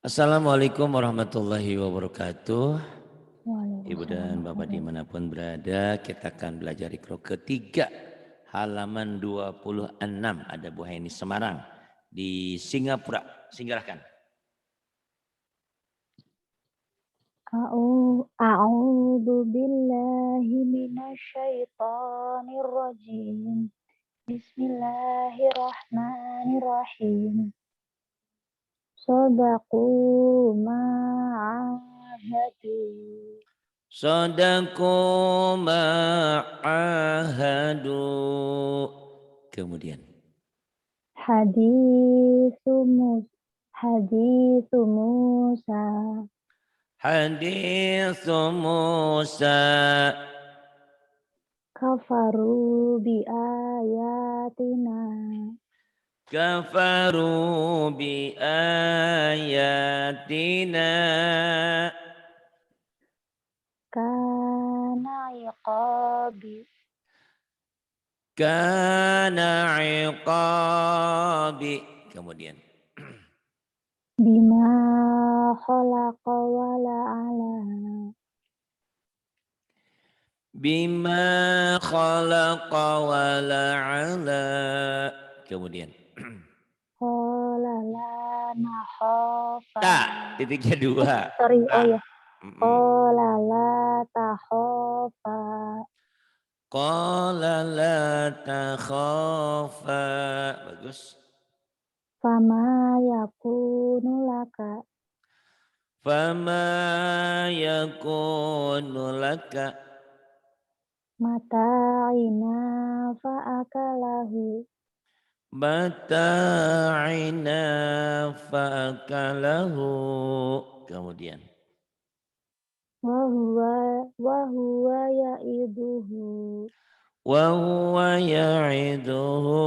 Assalamualaikum warahmatullahi wabarakatuh. Ibu dan Waalaikumsalam Bapak warahmatullahi. dimanapun berada, kita akan belajar ikro ketiga halaman 26. Ada Bu Heni Semarang di Singapura. Silahkan. A'udzu billahi minasyaitonir rajim. Bismillahirrahmanirrahim. Shadaqu ma'ahadu. Sadaku ma'ahadu. Kemudian. Haditsu Musa. Hadis Musa. Kafaru bi ayatina. Kafaru bi ayatina. Kana iqabi. Kana iqabi. Kemudian. Bima khalaqa wala ala. Bima khalaqa wala ala. Kemudian. Qala la nakhafa. Ta. Titiknya dua. Sorry, Ta. oh ya. Qala la takhafa. Qala la takhafa. Bagus. Fama yakunu laka. Fama yakunu laka. Mata'ina fa'akalahu. Mata'ina fa'akalahu. Kemudian. Wahuwa ya'iduhu. Wa huwa ya'iduhu.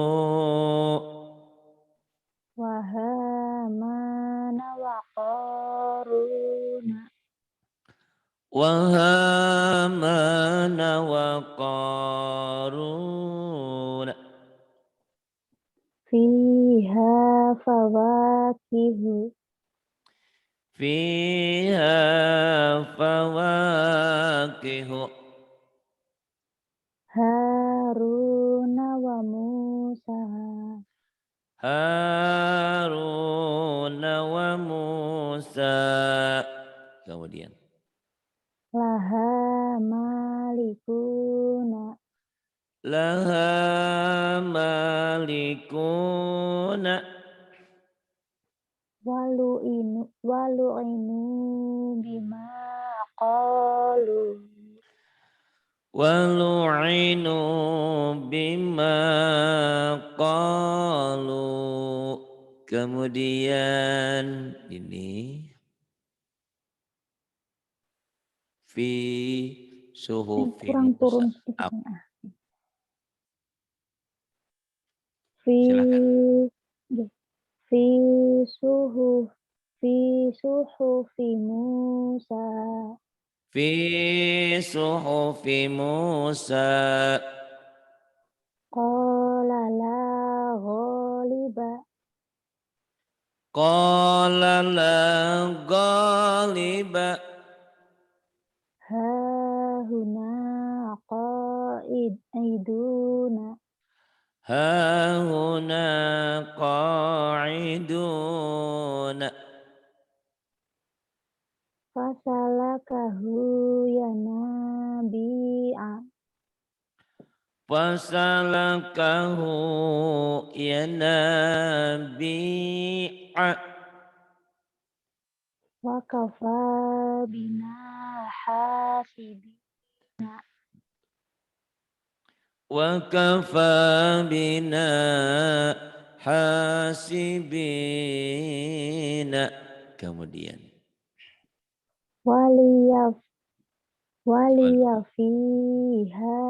Wahamana wa qaruna. Wa hamana wa qaruna. Fiha fawakihu. Fiha fawakihu. Haruna wa Musa. Haruna wa Musa. Kemudian. Laha malikuna. Laha malikuna. Walu'inu bima qalu. Walu'inu bima qalu. Kemudian ini fi suhufi Kurang Musa. turun sedikit. Fi Silakan. fi suhuf fi suhufi Musa. Fi suhufi Musa. Qala la ghaliba. Qala la ghaliba. Hahuna qa'iduna. Hahuna qa'iduna. Fasalakahu yanabi'a. Fasalakahu yanabi'a. Wa kafa bina hasibina. Wa kafa bina hasibina. Kemudian. Waliyafiha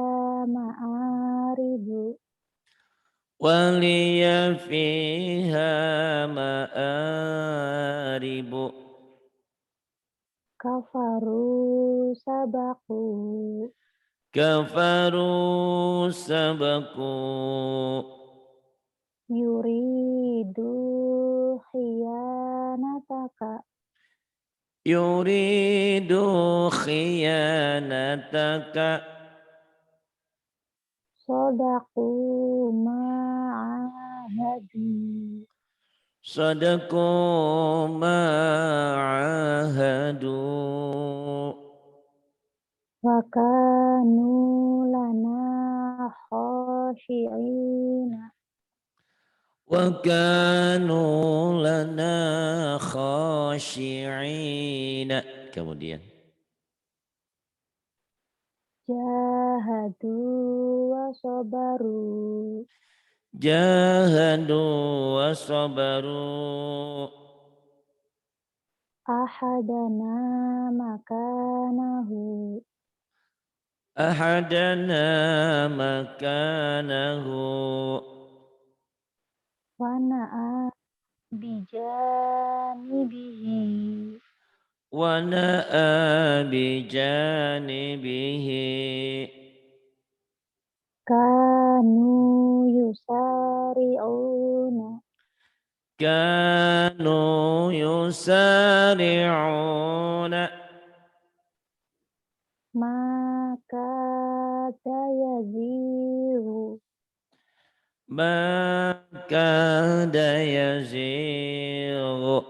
ma'aribu. Waliya fiha ma'aribu. Kafaru sabaku. Kafaru sabaku. Yuridu khiyanataka. yuridu khiyanataka Sodaqu ma'ahadu. sadaqu ma'ahadu Wa kanu lana khashi'ina. wa kanu lana khashi'ina. Kemudian Jahadu wa sabaru. jahadu wa sabaru Ahadana makanahu. ahadana makanahu Wa na'a bijanibihi. wa na'a bijanibihi Kanu yusari'una. kanu yusari'una Maka yaziru. maka yazighu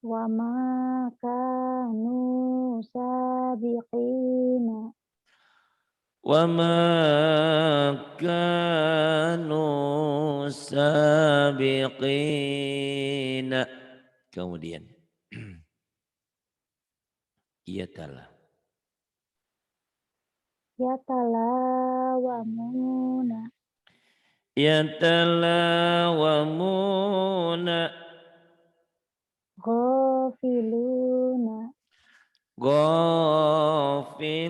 Wa makanu sabiqina. wa ma kanu sabiqina. Kemudian ia telah Yatalawamuna. yatalawamuna Ghafiluna.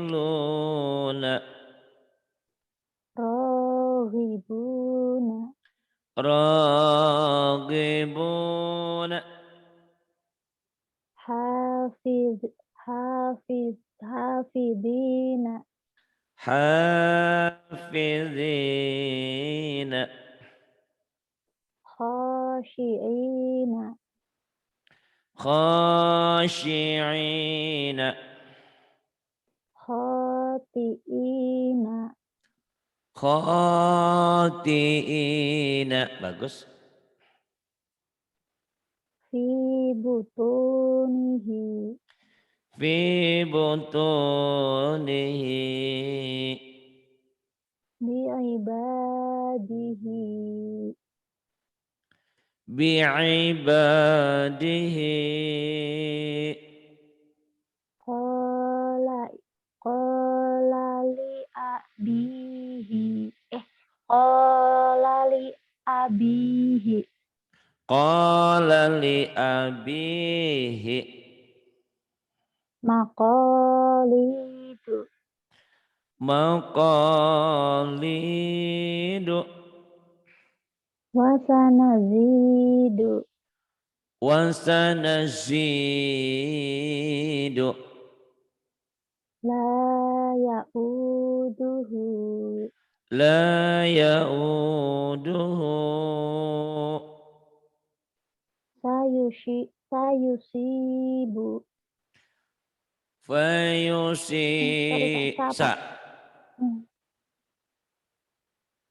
ghafiluna Raghibuna. raghibuna Hafiz. Hafidina. hafizina Khashi'ina. khashi'ina Khati'ina. khati'ina. Bagus. Fi butunihi. Fi butunihi Bi'ibadihi. bi'ibadihi Qala qala li abihi. Qala li abihi. qala li abihi Maqalidu. maqalidu Wasanazidu. wasanazidu La ya'uduhu. la ya'uduhu Sayusibu. fayusi Sorry Kak, sa siapa?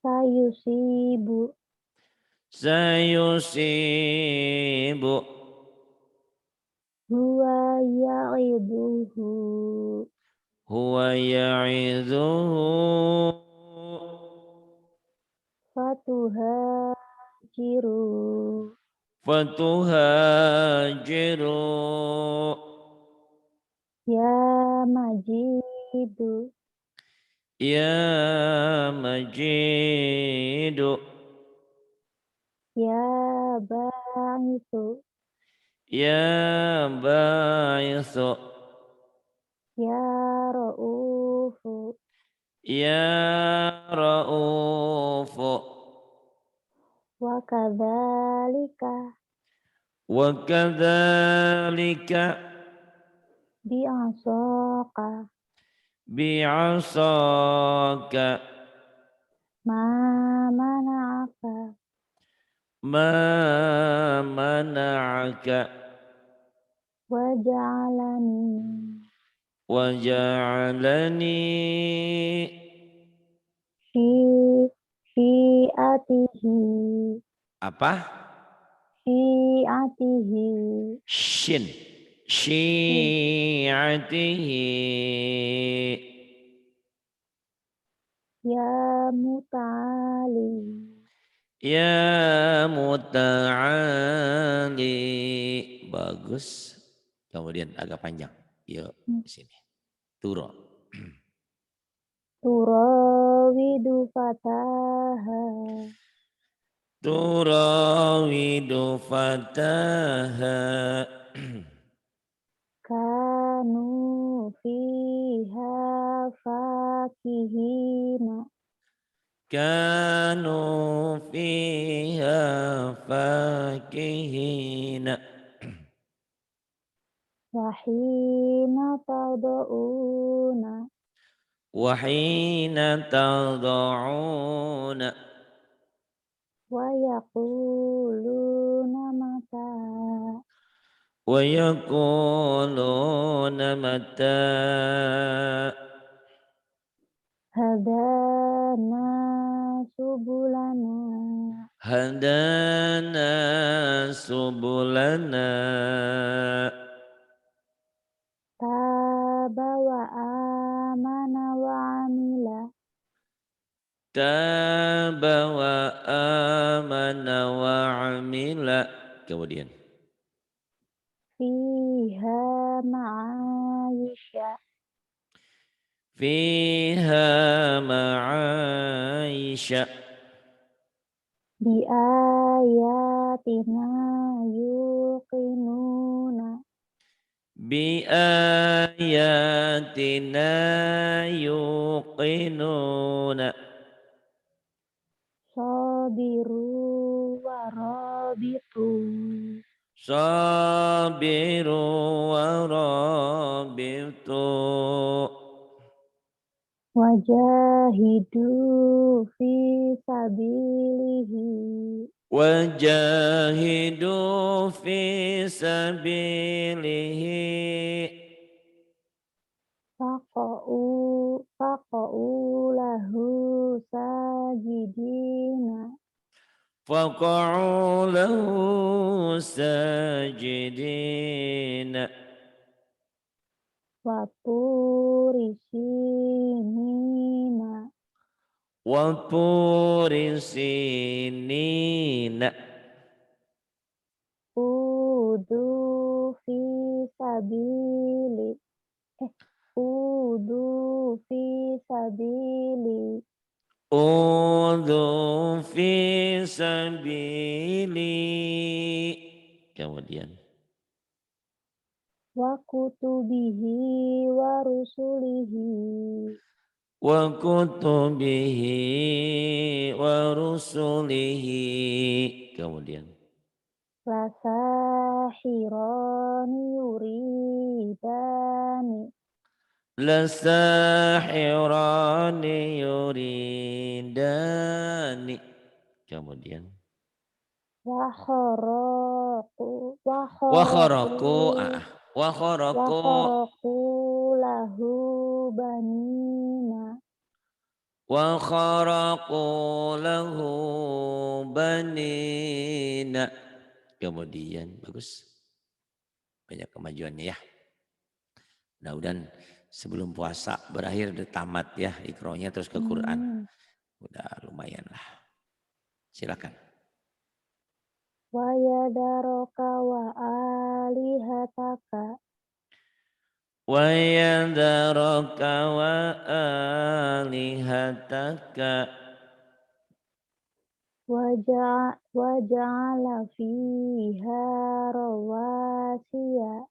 Sayusibu. sayusibu Huwa ya'iduhu. huwa ya'idhuhu Fatuhajiru. fatuhajiru Ya majidu. ya majidu Ya ba'isu. ya ba'ithu Ya ra'ufu. ya ra'ufu Wa kadzalika. wa kadzalika Bi'asaka. bi'asaka Ma mana'aka. ma mana'aka waj'alani waja'alani fi fi'atihi apa? fi'atihi Shin. fi Syi'atihi. ya muta'ali Ya muta'ali. Bagus. Kemudian agak panjang. Yuk, di sini. Turo. turawidu fataha Turawidu fataha. kanu fiha fakihina Kanu fiha fakihina. wahina tada'una Wahina tada'una. wa yaquluna mata Wa yakuluna mata. hadana subulana Hadana subulana. taba wa amana wa amila Taba wa amana wa amila. Kemudian. fiha ma'aisha Fiha ma'aisha. bi ayatina yuqinuna Bi ayatina yuqinuna. sabiru wa rabitu Sabiru wa rabitu. wajahidu fi sabilihi Wajahidu fi sabilihi. faqa'u lahu sajidina Faqa'u lahu sajidina. wa turi sinina Wa turi sinina. udu fi sabili udu fi sabili Udhu fi sabili. Kemudian. wa kutubihi wa rusulihi Wa kutubihi wa rusulihi. Kemudian. lasahirani yuridani Lasahirani yuridani. Kemudian. wa kharaqu wa Wa kharaqu kharaku. Wa wa kharaku. kharaqu lahu banina Wa kharaqu lahu banina. Kemudian. Bagus. Banyak kemajuannya ya. Mudah-mudahan sebelum puasa berakhir udah tamat ya ikronya terus ke Quran. Udah lumayan lah. Silakan. wa yadaraka wa alihataka Wa yadaraka wa alihataka. wa ja'ala fiha rawasiya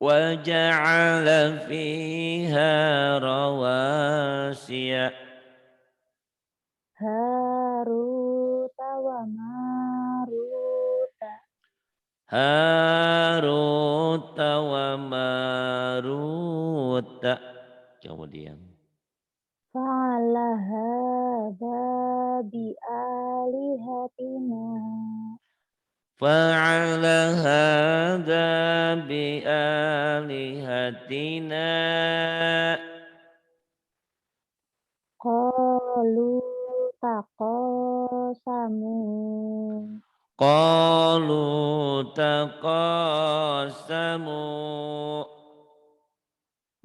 Wa ja'ala fiha rawasiya. haruta wa maruta Haruta wa maruta. Kemudian. fa'ala hadha bi alihatina Fa'ala hadha بآلهتنا qalu taqasamu قالوا تقاسموا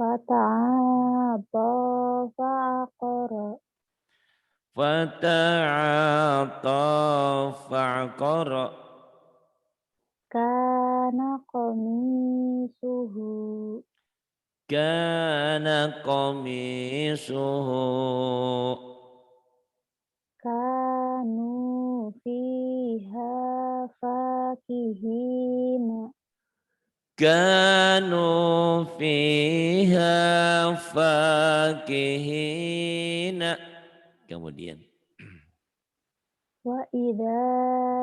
fata'ata fa'aqara فتعاطى فعقر kana qamisuhu كان قميصه kanu fiha fakihina كانوا فيها فاكهين. Kemudian wa idza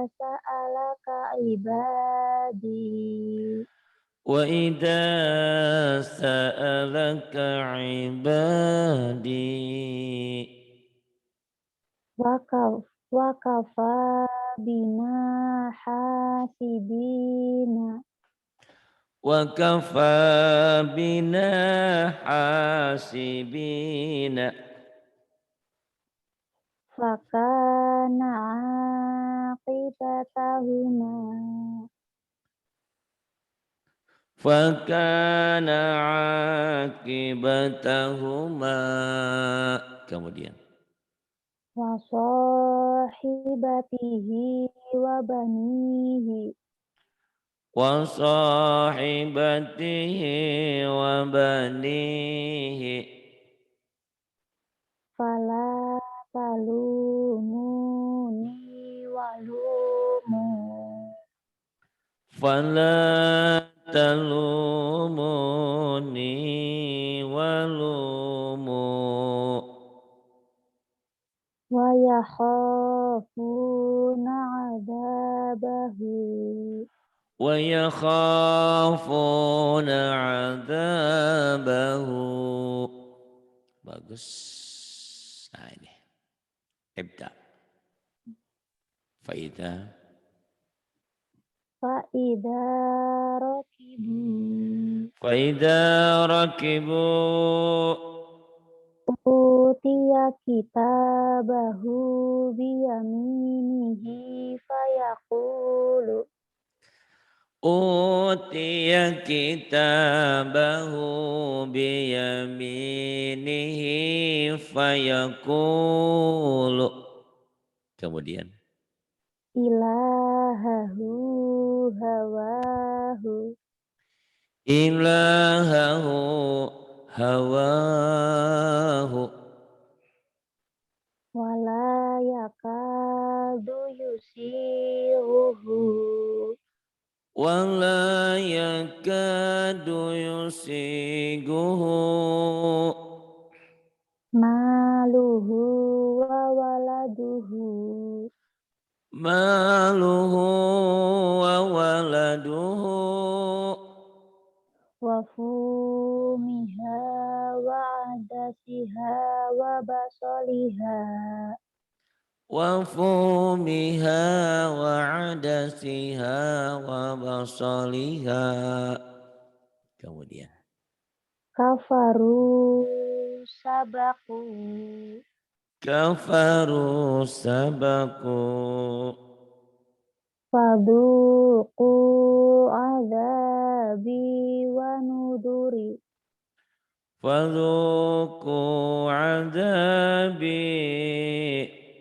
sa'alaka ibadi وإذا سألك عبادي wa kafa bina hasibina وكفى بنا حاسبين. fakana aqibatahuma فكان عاقبتهما. Kemudian wa sahibatihi wa banihi وصاحبته وبنيه fala talumuni walumu فلا تلوموني ولوموا wa yakhafuna adabahu ويخافون عذابه. Bagus. Nah ini. Ibda. Faida. fa'idha rakibu Faida rakibu. utiya kitabahu biyaminihi fayaqulu Utiya kitabahu biyaminihi fayaqulu. Kemudian ilahahu hawahu ilahahu hawahu wala yakadu yusiruhu wala yakadu yusiguhu maluhu wa waladuhu maluhu wa waladuhu wa fumiha wa adasiha wa basoliha wa fumiha wa adasiha wa basaliha. Kemudian kafaru sabaku kafaru sabaku faduku azabi wa nuduri fadzuku adabi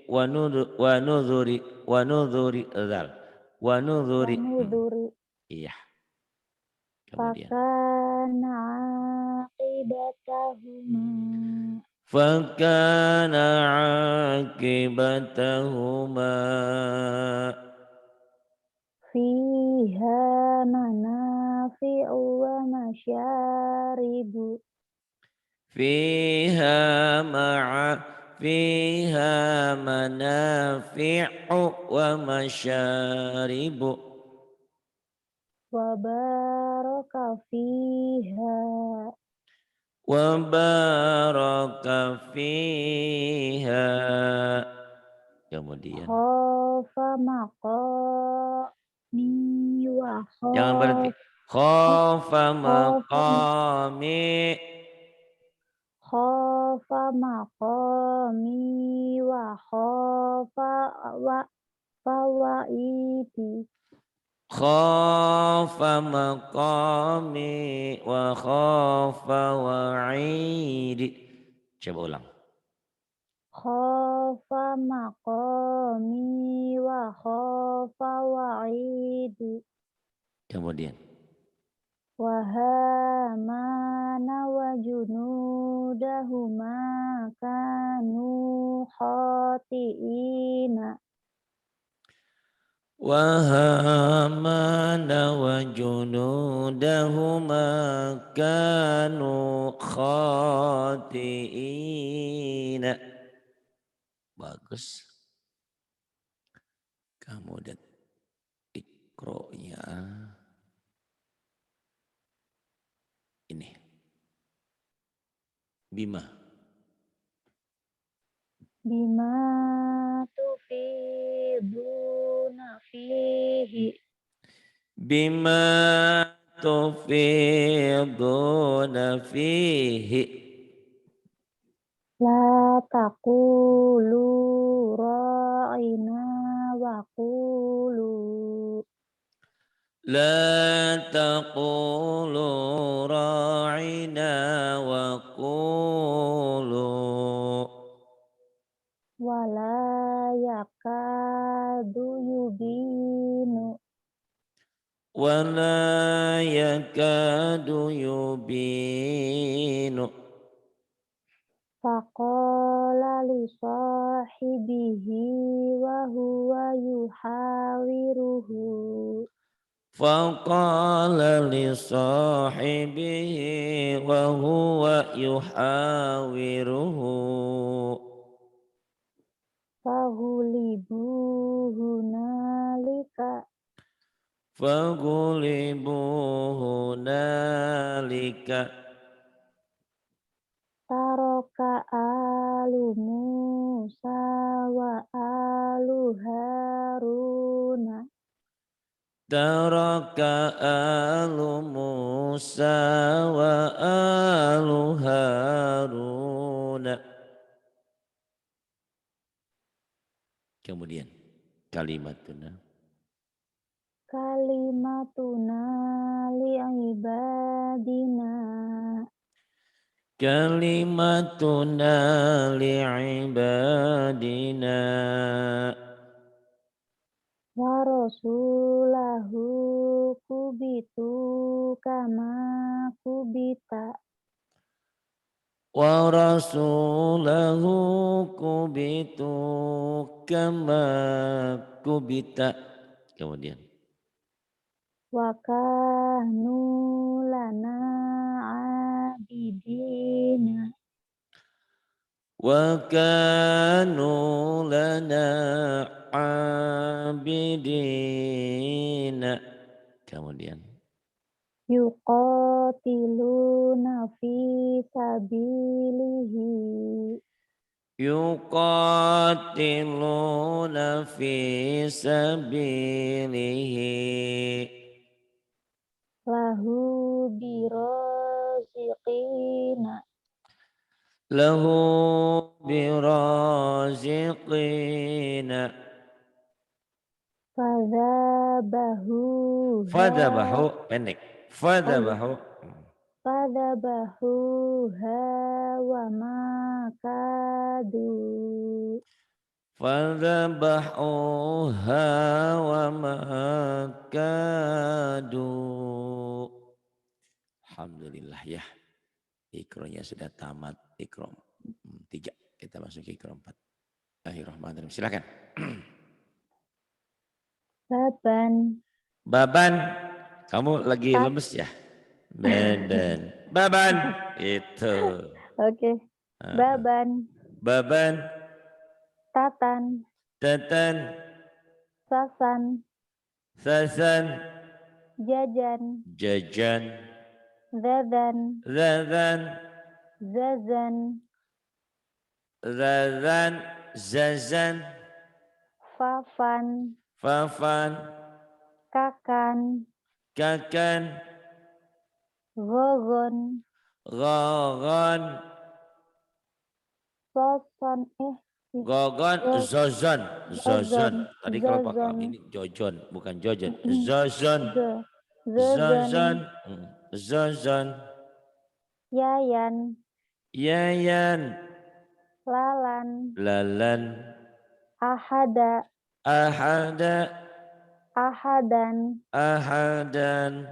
wa nudhuri zal wa wa nudhuri. nuduri Iya. Kemudian fakana aqibatahuma fakana akibatahuma fiha manafi'u wa masyaribu fiha manafi'u wa masyaribu wa baraka fiha wa baraka fiha. Kemudian khafa maqami wa jangan berhenti. Khafa Khafa maqami. khafa maqami wa khafa wa fawaidi. Khafa maqami wa khafa wa'idi. Coba ulang. Khafa maqami wa khafa wa'idi. Kemudian. Wa hamana wa junudahuma kanu khati'ina. Wa hamana wa junudahuma kanu khati'ina. Bagus. Kamu dan ikronya ini. Bima. Bima tufiduna fihi. Bima tufiduna fihi. La taqulu ra'ina wa qulu. La taqulu ra'ina wa qulu. Wala yakadu yubinu. Wala yakadu yubinu. Faqala li sahibihi wa huwa yuhawiruhu. Faqala li sahibihi wa huwa yuhawiruhu. Fahulibu hunalika. Fagulibu hunalika. Taraka alu Musa wa alu Haruna. Taraka alu Musa wa alu Haruna. Kemudian kalimatuna. Kalimatuna li'ibadina. Kalimatuna li'ibadina. Wa rasulahu kubitu kama kubita. Wa rasulahu kubitu kama kubita. Kemudian. Wa kanu lana abidina. Wa kanu lana abidina. Kemudian. Yuqatiluna fi sabilihi. Yuqatiluna fi sabilihi. Lahu biraziqina. Lahu biraziqina. Fadzabahuha. Fadabahu pendek. Oh iya. Fadabahu. Fadzabahuha wa makadu. Fadabahuha wa makadu. Alhamdulillah ya. Ikronya sudah tamat. Ikrom 3. Kita masuk ke ikrom 4. Bismillahirrahmanirrahim. Silakan. Baban. Baban. Kamu lagi lemes ya? Baban. Baban. Itu. Oke. Baban. Baban. Tatan. Tatan. Sasan. Sasan. Jajan. Jajan. Zadan. Zadan. Zazan. Zazan. Zazan. Fafan. Fafan. Kakan. Kakan. Gogon. Gogon. Soson. Gogon. Go- Zozon. Zozon. Zozon. Tadi kalau Pak Zozon. kami ini Jojon. Bukan Jojon. Zozon. Zozon. Zozon. Zozon. Yayan. Yayan. Lalan. Lalan. Ahada. Ahada. Ahadan. Ahadan.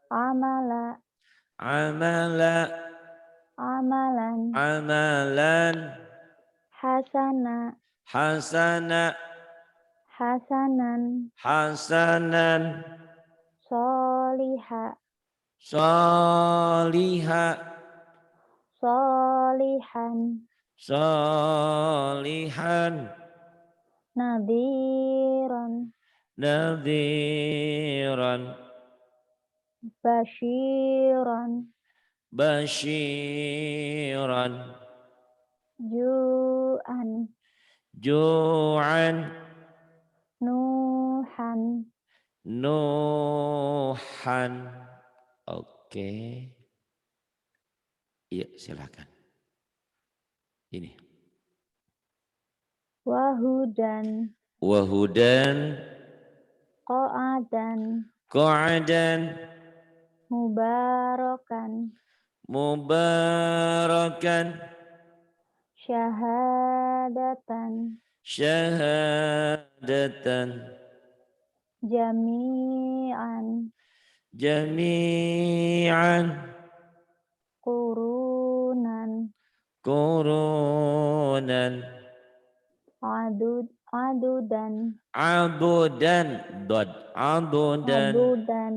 Amala. Amala. Amalan. Amalan. Hasana. Hasana. Hasanan. Hasanan. Soliha. Soliha. Solihan. Solihan. Nadhiran. Nadhiran. Bashiran. Bashiran. Ju'an. Ju'an. Nuhan. Nuhan. Oke. Iya, silakan. Ini. Wahudan. Wahudan. Qa'adan. Qa'adan. Mubarakan. Mubarakan. Syahadatan. Syahadatan. Jami'an. Jami'an. Qurunan. Qurunan. Adudan. Adudan. Dod. Adudan. Adudan.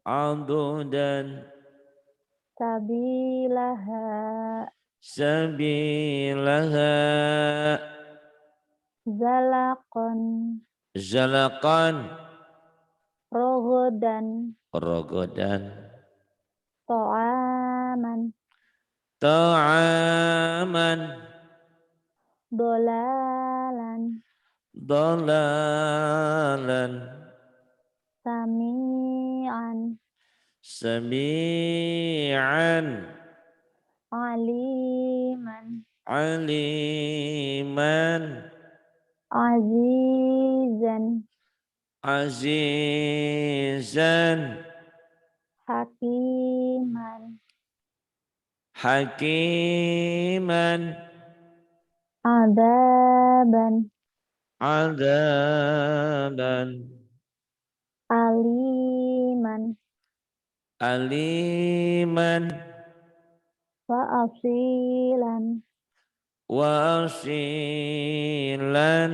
Adudan. Sabilaha. Sabilaha. Zalakon. Zalaqan. Rogodan. Rogodan. To'aman. Ta'aman. Dolalan. Dalalan. Sami'an. Sami'an. Aliman. Aliman. Azizan. Azizan. Hakiman. Hakiman. Adaban. Adaban. Aliman. Aliman. Wa'asilan. Wasilan.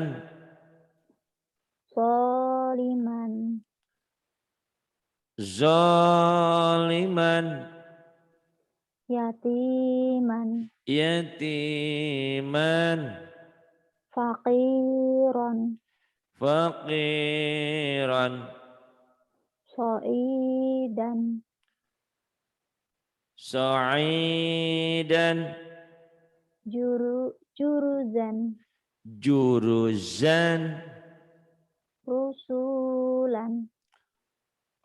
Soliman. Zaliman. Yatiman. Yatiman. Faqiran. Faqiran. So'idan. Sa'idan. Juruzan. Juruzan. Rusulan.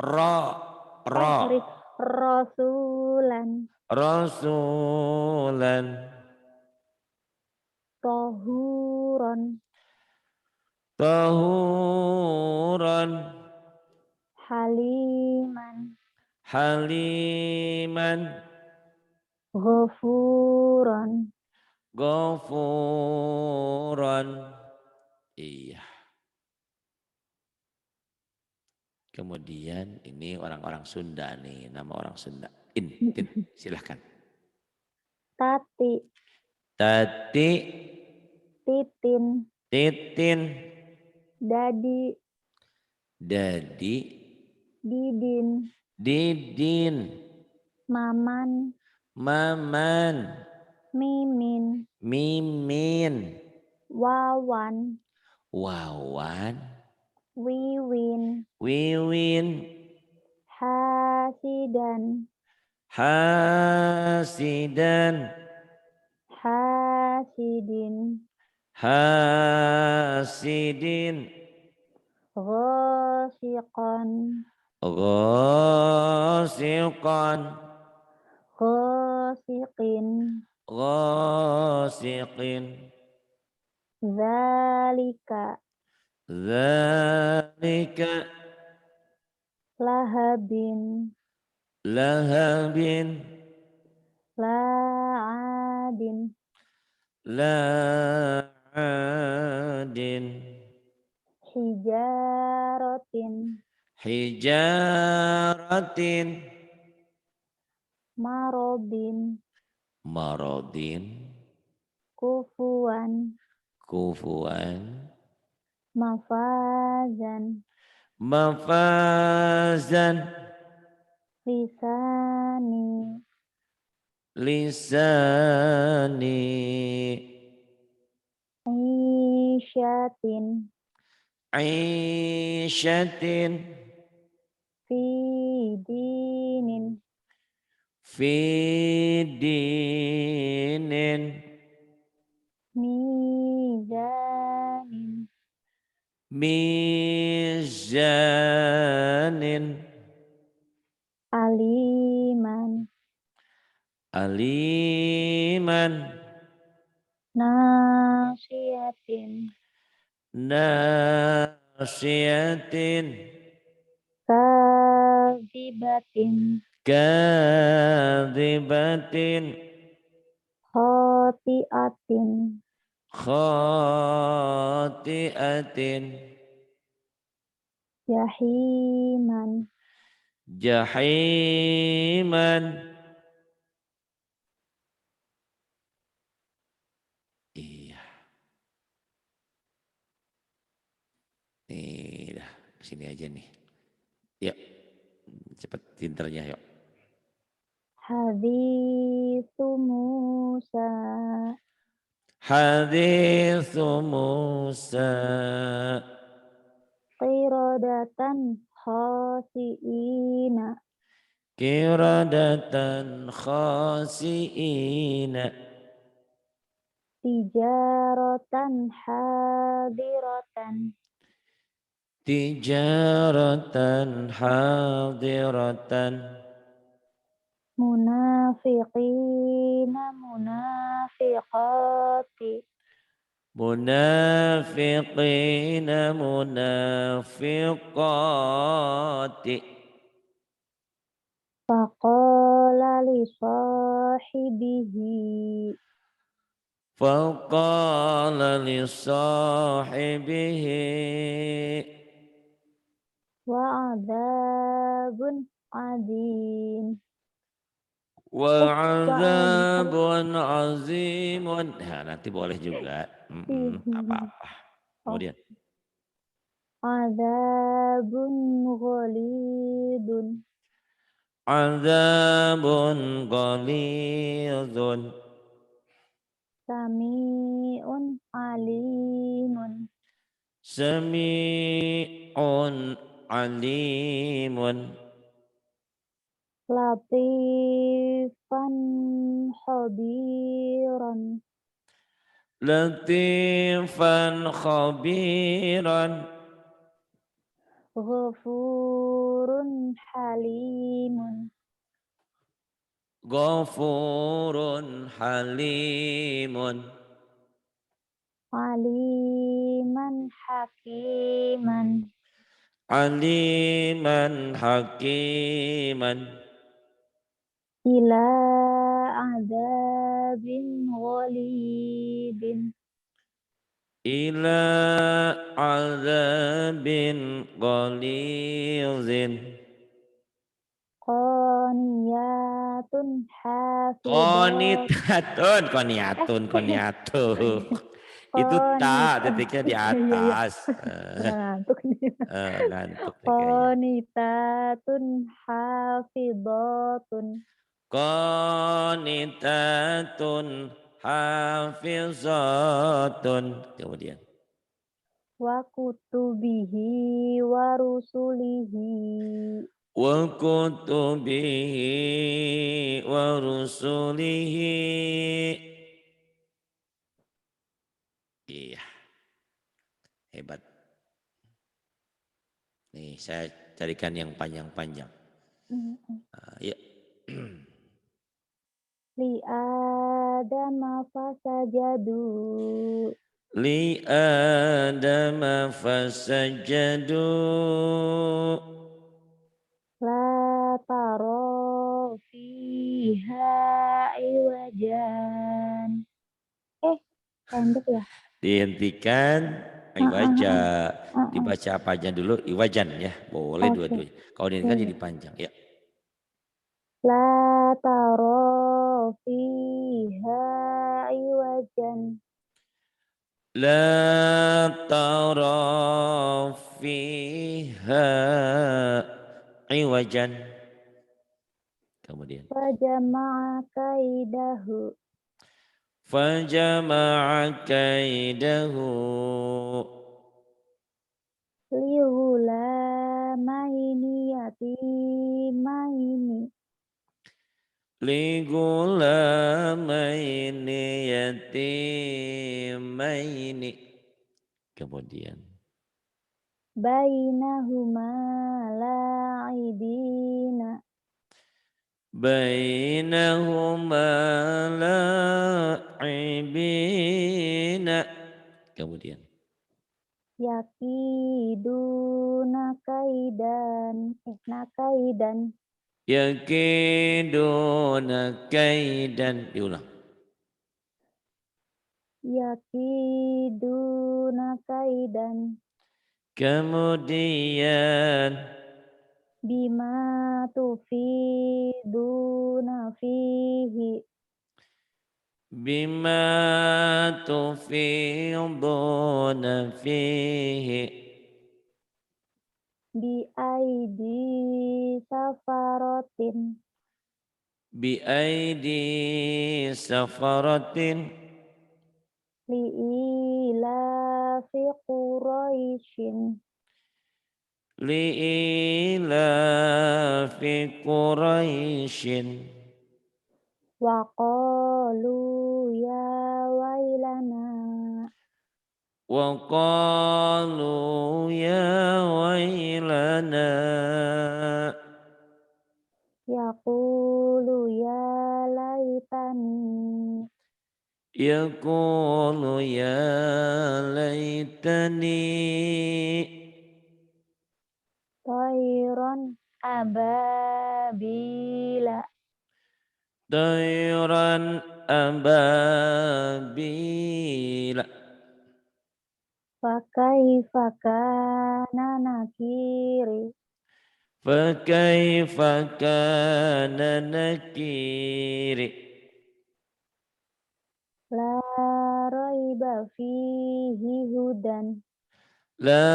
Ra. Ra. Rasulan. Rasulan. Tohuron. Tahuran. Haliman. Haliman. Ghafuran. Ghafuran. Iya. Kemudian ini orang-orang Sunda nih, nama orang Sunda. Tin, silahkan. Tati. Tati. Titin. Titin. Dadi. Dadi. Didin. Didin. Maman. Maman. Mimin. Mimin. Wawan. Wawan. Wiwin. Wiwin. Hasidan. Hasidan. Hasidin. Hasidin. Ghasiqan. Ghasiqan. ghasiqin. Ghasiqin. Dzalika. Dzalika. Lahabin. Lahabin. La'adin. La'adin. Hijaratin. Hijaratin. Marobin. Maradin. Kufuwan. Kufuwan. Mafazan. Mafazan. Lisani. Lisani. Isyatin. Aisyatin. Fidinin. Fidinin. Mizanin. Mizanin. Aliman. Aliman. Nasiyatin. Nasiyatin. Kazibatin. Kadzibatin. Khotiatin. Khati'atin. Yahiman. Jahiman. Iya, nih dah sini aja nih. Yuk, cepet pinternya yuk. Hadithu Musa. Hadithu Musa. Qiradatan khasi'ina. Kiradatan khasi'ina. Tijaratan hadiratan. Tijaratan hadiratan. Munafiqina munafiqati. Munafiqina munafiqati. Faqala li sahibihi. Faqala li sahibihi. Wa'adzabun adzim. Salah bentar. Wa'adzabun azimun. Nah, nanti boleh juga. Apa-apa. Oh, Kemudian. adzabun ghalidun. Adzabun ghalidun. Sami'un alimun. Sami'un alimun. Latifan khabiran. Latifan khabiran. Ghafurun halimun. Ghafurun halimun. Aliman hakiman. Aliman hakiman. Ila azabin ghalidin. Ila azabin ghalidhin. Qaniyatun hafidat. Qanitatun, Eh, qaniatun, qaniatuh. Itu ta, qanita. titiknya di Iya, iya. atas. Udah ngantuk nih. Ngantuk nih kayaknya. Qanitatun hafidatun. Qanitatun hafizatun. Kemudian. Wa kutubihi wa rusulihi. Wa kutubihi wa rusulihi. Iya, hebat. Nih, saya carikan yang panjang-panjang. Mm, mm. Yuk. li Adama fasajadu Li Adam fasajadu. la taro fiha iwajan. Pendek ya? Dihentikan Heeh iwaja. heeh, heeh. Dibaca apa aja dulu iwajan ya. Boleh Oke, dua-duanya. Kalau dihentikan iya. jadi panjang. Ya. La taro fiha iwajan. La tara fiha iwajan. Kemudian. Fajama'a kaidahu. Fajama'a kaidahu. Lighulamaini yatimaini. Ligulamaini yatimaini. Kemudian. Bainahuma la'ibina. Bainahuma la'ibina. Kemudian. Yakiduna kaidan. Nakaidan. Yakiduna kaidan. Diulang. Yakiduna kaidan. Kemudian. Bima tufiduna fihi. Bima tufiduna fihi. Biaidi safarotin. Biaidi safaratin. Li'ilafi Quraisyin. Li'ilafi Quraisyin. Wa qalu ya wailana. Wa qalu ya wailana. Yaqulu ya laitani. Yaqulu ya laitani. Tayron ababila. Tayran ababila. Fakaifa kana nakiri. Fakaifa kana nakiri. La raiba fihi hudan. La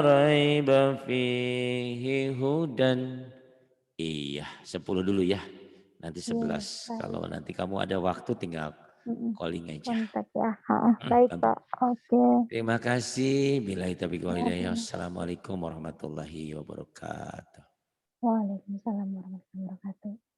raiba fihi hudan. Iya, 10 dulu ya. Nanti Ya, 11. baik. Kalau nanti kamu ada waktu tinggal Mm-mm. calling aja. Kontak ya. Baik, Gampang. Pak. Oke. Terima kasih. Billahi taufiq wal Ya, hidayah. sama. Assalamualaikum warahmatullahi wabarakatuh. Waalaikumsalam warahmatullahi wabarakatuh.